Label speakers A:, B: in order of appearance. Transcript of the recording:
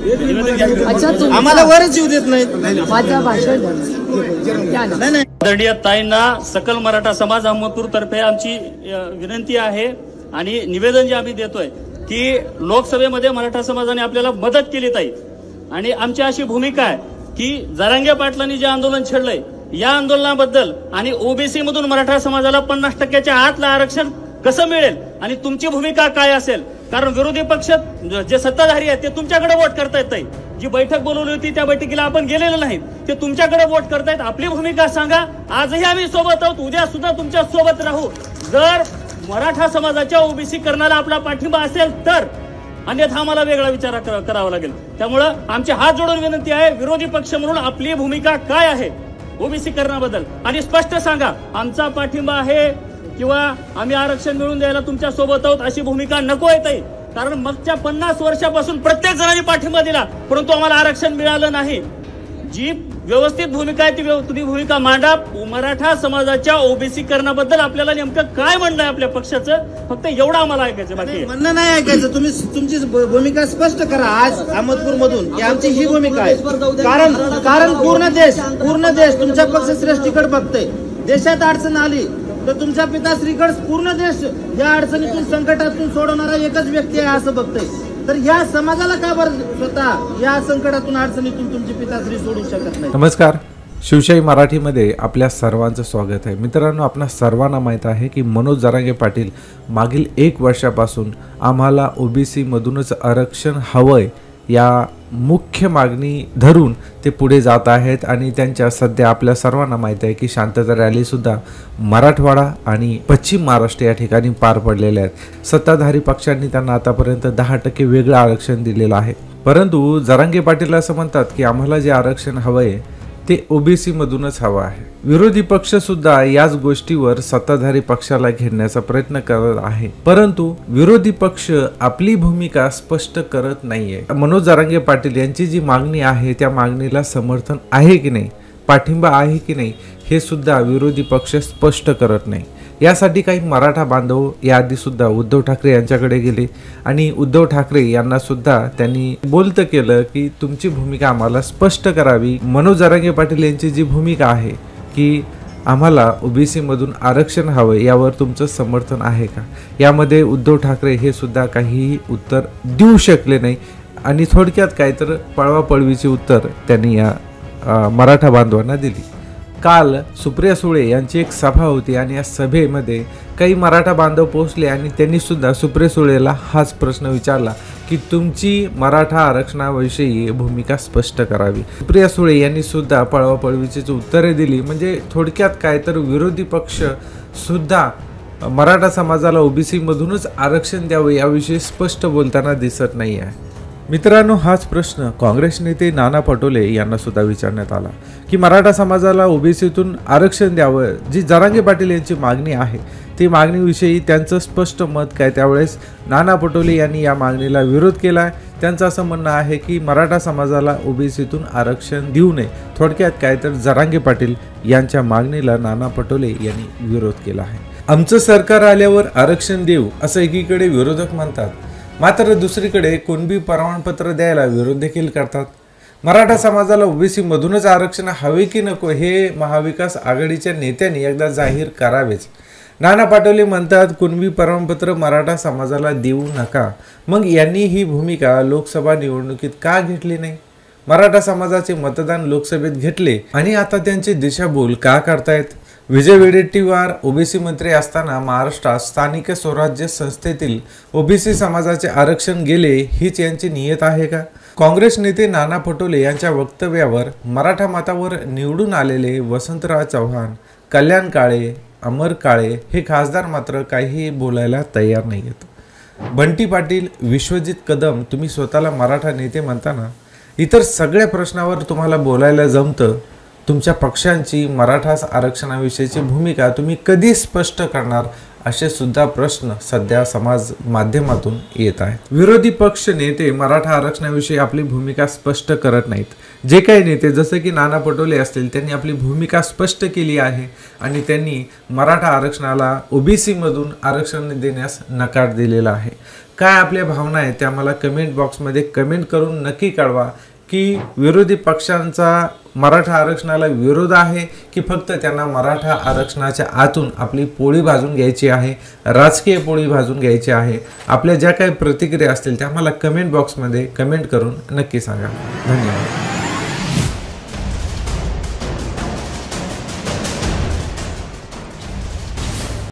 A: आम्हाला वरच येऊ देत नाहीत.
B: माझा भाषण
A: नाही.
C: आदरणीय ताईंना सकल मराठा समाज अहमदपूर तर्फे आमची विनंती आहे आणि निवेदन जे आम्ही देतोय की लोकसभेमध्ये मराठा समाजाने आपल्याला मदत केली ताई, आणि आमची अशी भूमिका आहे की जरांगे पाटलांनी जे आंदोलन छेडलंय या आंदोलनाबद्दल आणि ओबीसी मधून मराठा समाजाला 50% आतलं आरक्षण कसं मिळेल आणि तुमची भूमिका काय असेल. कारण विरोधी पक्ष जे सत्ताधारी आहेत ते तुमच्याकडे वोट करतायत ताई. जी बैठक बोलवली होती त्या बैठकीला आपण गेलेलो नाहीत, ते तुमच्याकडे वोट करतायत. आपली भूमिका सांगा. आजही आम्ही सोबत आहोत, उद्या सुद्धा तुमच्या सोबत राहू. जर मराठा समाजाच्या ओबीसी करण्याला आपला पाठिंबा असेल तर, अन्यथा आम्हाला वेगळा विचार करावा लागेल. त्यामुळं आमची हात जोडून विनंती आहे, विरोधी पक्ष म्हणून आपली भूमिका काय आहे ओबीसी करण्याबद्दल आणि स्पष्ट सांगा. आमचा पाठिंबा आहे किंवा आम्ही आरक्षण मिळवून द्यायला तुमच्या सोबत आहोत अशी भूमिका नको येत आहे. कारण मागच्या 50 वर्षापासून प्रत्येक जणांनी पाठिंबा दिला, परंतु आम्हाला आरक्षण मिळालं नाही. जी व्यवस्थित भूमिका आहे ती तुम्ही भूमिका मांडा. मराठा समाजाच्या ओबीसी करण्याबद्दल आपल्याला नेमकं काय म्हणणं आहे आपल्या पक्षाचं, फक्त एवढं आम्हाला ऐकायचं. बाकी
A: म्हणणं नाही ऐकायचं. तुम्ही तुमची भूमिका स्पष्ट करा आज अहमदपूर मधून की आमची ही भूमिका आहे. कारण पूर्ण देश तुमच्या पक्षश्रेष्ठीकडे बघतोय. देशात अडचण आली तर तुमच्या पिताश्रीकडे पूर्ण देश या अडचणीतून संकटातून सोडवणारा एकच व्यक्ती आहे असं बघतोय. तर या समाजाला का बरं स्वतः या संकटातून अडचणीतून तुमची पिताश्री सोडू शकत नाही.
D: नमस्कार, शिवशाही मराठीमध्ये आपल्या सर्वांचं स्वागत आहे. मित्रांनो, आपणा सर्वांना माहीत आहे की मनोज जरांगे पाटील मागील 1 वर्षापासून आम्हाला ओबीसी मधूनच आरक्षण हवंय या मुख्य मागणी धरून ते पुढे जात आहेत. आणि त्यांच्या सध्या आपल्या सर्वांना माहीत आहे की शांतता रॅलीसुद्धा मराठवाडा आणि पश्चिम महाराष्ट्र या ठिकाणी पार पडलेल्या आहेत. सत्ताधारी पक्षांनी त्यांना आतापर्यंत 10% वेगळं आरक्षण दिलेलं आहे. परंतु जरांगे पाटील असं म्हणतात की आम्हाला जे आरक्षण हवं आहे ते ओबीसी मधूनच हवं आहे. विरोधी पक्ष सुद्धा याच गोष्टीवर सत्ताधारी पक्षाला घेण्याचा प्रयत्न करत आहे, परंतु विरोधी पक्ष आपली भूमिका स्पष्ट करत नाहीये. मनोज जरांगे पाटील यांची जी मागणी आहे त्या मागणीला समर्थन आहे की नाही, पाठिंबा आहे की नाही, हे सुद्धा विरोधी पक्ष स्पष्ट करत नाही. यासाठी काही मराठा बांधव याआधी सुद्धा उद्धव ठाकरे यांच्याकडे गेले आणि उद्धव ठाकरे यांना सुद्धा त्यांनी बोलतं केलं की तुमची भूमिका आम्हाला स्पष्ट करावी. मनोज जरांगे पाटील यांची जी भूमिका आहे की आम्हाला ओबीसी मधून आरक्षण हवं, यावर तुमचं समर्थन आहे का, यामध्ये उद्धव ठाकरे हे सुद्धा काहीही उत्तर देऊ शकले नाही. आणि थोडक्यात काय तर पळवापळवीची उत्तर त्यांनी या मराठा बांधवांना दिली. काल सुप्रिया सुळे यांची एक सभा होती आणि या सभेमध्ये काही मराठा बांधव पोहोचले आणि त्यांनी सुद्धा सुप्रिया सुळेला हाच प्रश्न विचारला की तुमची मराठा आरक्षणाविषयी भूमिका स्पष्ट करावी. सुप्रिया सुळे यांनी सुद्धा पळवापळवीची उत्तरे दिली. म्हणजे थोडक्यात काय तर विरोधी पक्ष सुद्धा मराठा समाजाला ओबीसी मधूनच आरक्षण द्यावे याविषयी स्पष्ट बोलताना दिसत नाही आहे. मित्रांनो, हाच प्रश्न काँग्रेस नेते नाना पटोले यांना सुद्धा विचारण्यात आला की मराठा समाजाला ओबीसीतून आरक्षण द्यावं, जी जरांगे पाटील यांची मागणी आहे ती मागणीविषयी त्यांचं स्पष्ट मत काय. त्यावेळेस नाना पटोले यांनी या मागणीला विरोध केला आहे. त्यांचं असं म्हणणं आहे की मराठा समाजाला ओबीसीतून आरक्षण देऊ नये. थोडक्यात काय तर जरांगे पाटील यांच्या मागणीला नाना पटोले यांनी विरोध केला आहे. आमचं सरकार आल्यावर आरक्षण देऊ असं एकीकडे विरोधक म्हणतात, मात्र दुसरीकडे कुणबी प्रमाणपत्र द्यायला विरोध देखील करतात. मराठा समाजाला ओबीसी मधूनच आरक्षण हवे की नको हे महाविकास आघाडीच्या नेत्यांनी एकदा जाहीर करावेच. नाना पटोले म्हणतात कुणबी प्रमाणपत्र मराठा समाजाला देऊ नका. मग यांनी ही भूमिका लोकसभा निवडणुकीत का घेतली नाही? मराठा समाजाचे मतदान लोकसभेत घेतले आणि आता त्यांची दिशाभूल का करतायत? विजय वडेट्टीवार ओबीसी मंत्री असताना महाराष्ट्रात स्थानिक स्वराज्य संस्थेतील ओबीसी समाजाचे आरक्षण गेले हीच यांची नियत आहे का? काँग्रेस नेते नाना पटोले यांच्या वक्तव्यावर मराठा मतावर निवडून आलेले वसंतराव चव्हाण, कल्याण काळे, अमर काळे हे खासदार मात्र काहीही बोलायला तयार नाहीत. बंटी पाटील, विश्वजित कदम, तुम्ही स्वतःला मराठा नेते म्हणताना इतर सगळ्या प्रश्नावर तुम्हाला बोलायला जमतं. तुमच्या पक्षांची मराठा आरक्षणाविषयीची भूमिका तुम्ही कधी स्पष्ट करणार असे सुद्धा प्रश्न सध्या समाज माध्यमातून येत आहेत. विरोधी पक्ष नेते मराठा आरक्षणाविषयी आपली भूमिका स्पष्ट करत नाहीत. जे काही नेते जसे की नाना पटोले असतील त्यांनी आपली भूमिका स्पष्ट केली आहे आणि त्यांनी मराठा आरक्षणाला ओबीसी मधून आरक्षण देण्यास नकार दिलेला आहे. काय आपल्या भावना आहेत त्या मला कमेंट बॉक्समध्ये कमेंट करून नक्की कळवा की विरोधी पक्षांचा मराठा आरक्षणाला विरोध आहे की फक्त त्यांना मराठा आरक्षणाच्या आतून आपली पोळी भाजून घ्यायची आहे, राजकीय पोळी भाजून घ्यायची आहे. आपल्या ज्या काही प्रतिक्रिया असतील त्या मला कमेंट बॉक्समध्ये कमेंट करून नक्की सांगा. धन्यवाद.